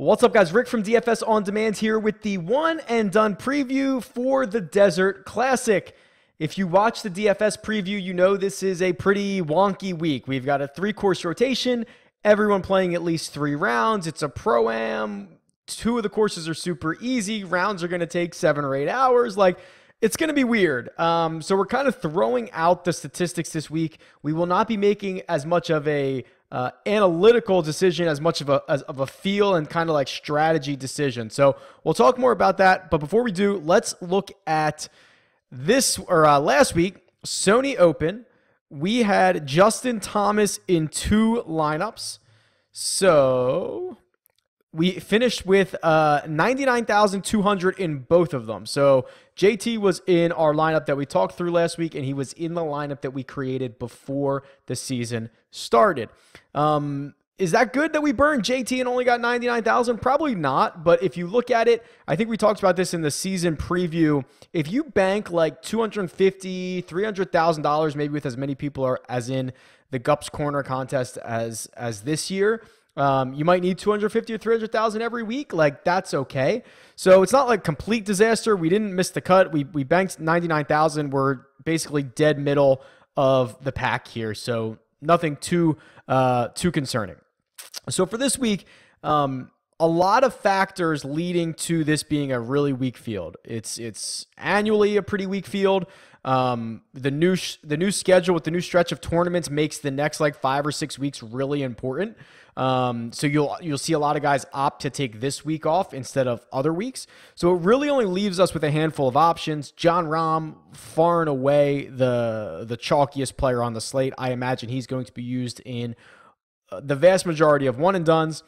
What's up, guys? Rick from DFS On Demand here with the one and done preview for the Desert Classic. If you watch the DFS preview, you know this is a pretty wonky week. We've got a 3-course rotation, everyone playing at least 3 rounds. It's a pro-am. 2 of the courses are super easy. Rounds are going to take 7 or 8 hours. It's going to be weird. So we're kind of throwing out the statistics this week. We will not be making as much of a analytical decision as much of a feel and kind of like strategy decision. So we'll talk more about that. But before we do, let's look at this last week, Sony Open. We had Justin Thomas in 2 lineups. So we finished with 99,200 in both of them. So JT was in our lineup that we talked through last week, and he was in the lineup that we created before the season started. Is that good that we burned JT and only got 99,000? Probably not, but if you look at it, I think we talked about this in the season preview. If you bank like $250,000, $300,000, maybe with as many people as in the Gups Corner contest as this year, you might need 250 or 300,000 every week. Like, that's okay. So it's not like complete disaster. We didn't miss the cut. We banked 99,000. We're basically dead middle of the pack here. So nothing too concerning. So for this week, a lot of factors leading to this being a really weak field. It's annually a pretty weak field. The new schedule with the new stretch of tournaments makes the next like 5 or 6 weeks really important. So you'll see a lot of guys opt to take this week off instead of other weeks. So it really only leaves us with a handful of options. Jon Rahm, far and away the chalkiest player on the slate. I imagine he's going to be used in the vast majority of one and dones.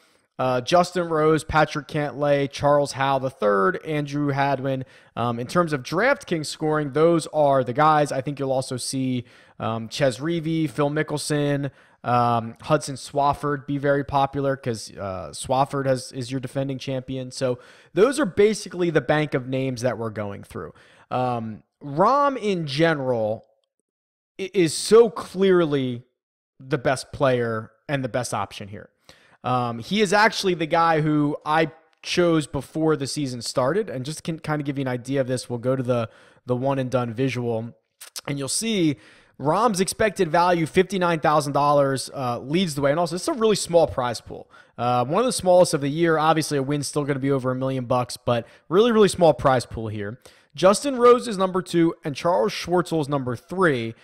Justin Rose, Patrick Cantlay, Charles Howell III, Andrew Hadwin. In terms of DraftKings scoring, those are the guys. I think you'll also see Ches Reavie, Phil Mickelson, Hudson Swafford be very popular because Swafford is your defending champion. So those are basically the bank of names that we're going through. Rahm in general is so clearly the best player and the best option here. He is actually the guy who I chose before the season started. And just to kind of give you an idea of this, we'll go to the one and done visual, and you'll see Rahm's expected value, $59,000, leads the way. And also, it's a really small prize pool. One of the smallest of the year. Obviously, a win's still going to be over $1 million, but really, really small prize pool here. Justin Rose is number 2, and Charles Schwartzel is number 3.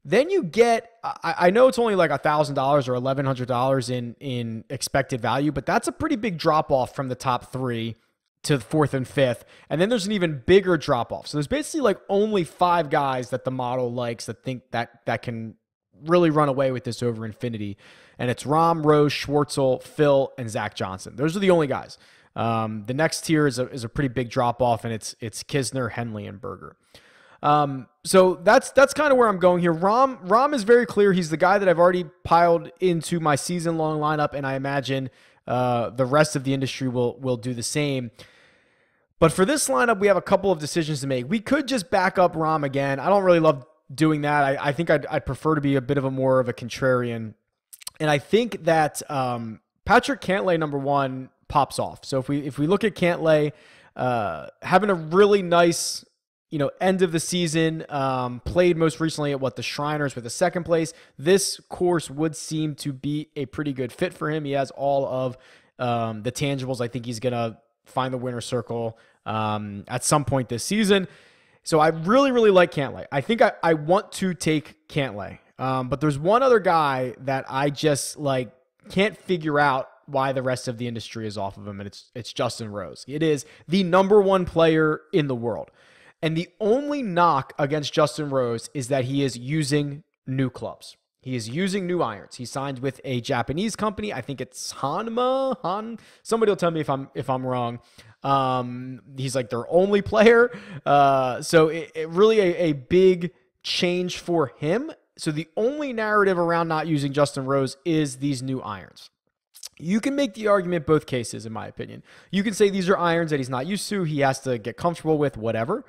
Then you get, I know it's only like $1,000 or $1,100 in expected value, but that's a pretty big drop off from the top 3 to the 4th and 5th. And then there's an even bigger drop off. So there's basically like only 5 guys that the model likes that think that can really run away with this over infinity. And it's Rahm, Rose, Schwartzel, Phil, and Zach Johnson. Those are the only guys. The next tier is a pretty big drop off, and it's Kisner, Henley, and Berger. So that's kind of where I'm going here. Rahm is very clear. He's the guy that I've already piled into my season-long lineup, and I imagine the rest of the industry will do the same. But for this lineup, we have a couple of decisions to make. We could just back up Rahm again. I don't really love doing that. I think I'd prefer to be a bit of more of a contrarian. And I think that Patrick Cantlay, number 1, pops off. So if we look at Cantlay, having a really nice end of the season, played most recently at the Shriners with a 2nd place. This course would seem to be a pretty good fit for him. He has all of the tangibles. I think he's going to find the winner's circle at some point this season. So I really, really like Cantlay. I think I want to take Cantlay. But there's one other guy that I just can't figure out why the rest of the industry is off of him, and it's Justin Rose. It is the number 1 player in the world. And the only knock against Justin Rose is that he is using new clubs. He is using new irons. He signed with a Japanese company. I think it's Hanma. Somebody will tell me if I'm wrong. He's like their only player. So it really a big change for him. So the only narrative around not using Justin Rose is these new irons. You can make the argument both cases, in my opinion. You can say these are irons that he's not used to. He has to get comfortable with, whatever.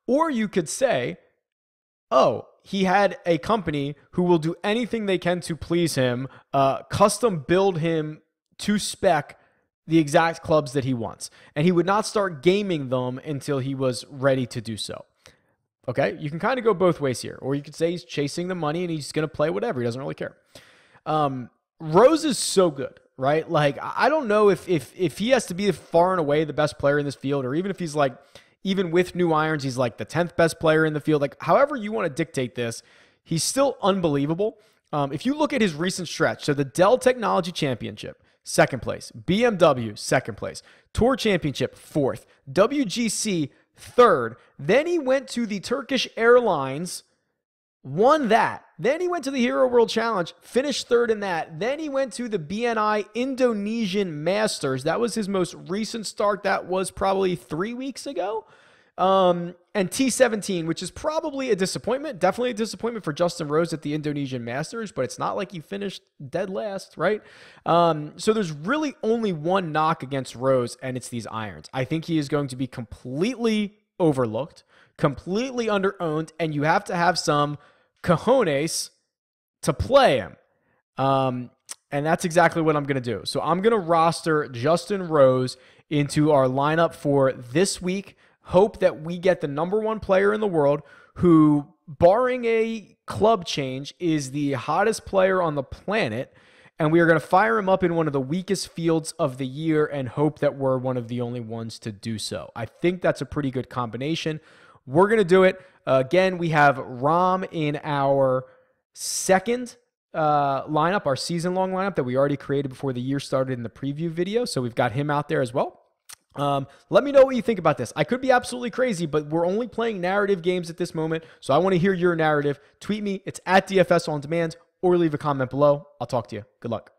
Or you could say, oh, he had a company who will do anything they can to please him, custom build him to spec the exact clubs that he wants. And he would not start gaming them until he was ready to do so. Okay, you can kind of go both ways here. Or you could say he's chasing the money and he's going to play whatever. He doesn't really care. Rose is so good, right? Like, I don't know if he has to be far and away the best player in this field, or even if he's like, even with new irons, he's like the 10th best player in the field. Like, however you want to dictate this, he's still unbelievable. If you look at his recent stretch, so the Dell Technology Championship, second place. BMW, second place. Tour Championship, fourth. WGC, third. Then he went to the Turkish Airlines, won that. Then he went to the Hero World Challenge, finished third in that. Then he went to the BNI Indonesian Masters. That was his most recent start. That was probably 3 weeks ago. And T17, which is probably a disappointment. Definitely a disappointment for Justin Rose at the Indonesian Masters, but it's not like he finished dead last, right? So there's really only one knock against Rose, and it's these irons. I think he is going to be completely overlooked, completely under-owned, and you have to have some cojones to play him. And that's exactly what I'm going to do. So I'm going to roster Justin Rose into our lineup for this week. Hope that we get the number one player in the world who, barring a club change, is the hottest player on the planet. And we are going to fire him up in one of the weakest fields of the year and hope that we're one of the only ones to do so. I think that's a pretty good combination. We're going to do it. Again, we have Rom in our second lineup, our season-long lineup that we already created before the year started in the preview video. So we've got him out there as well. Let me know what you think about this. I could be absolutely crazy, but we're only playing narrative games at this moment, so I want to hear your narrative. Tweet me. It's at DFS On Demand, or leave a comment below. I'll talk to you. Good luck.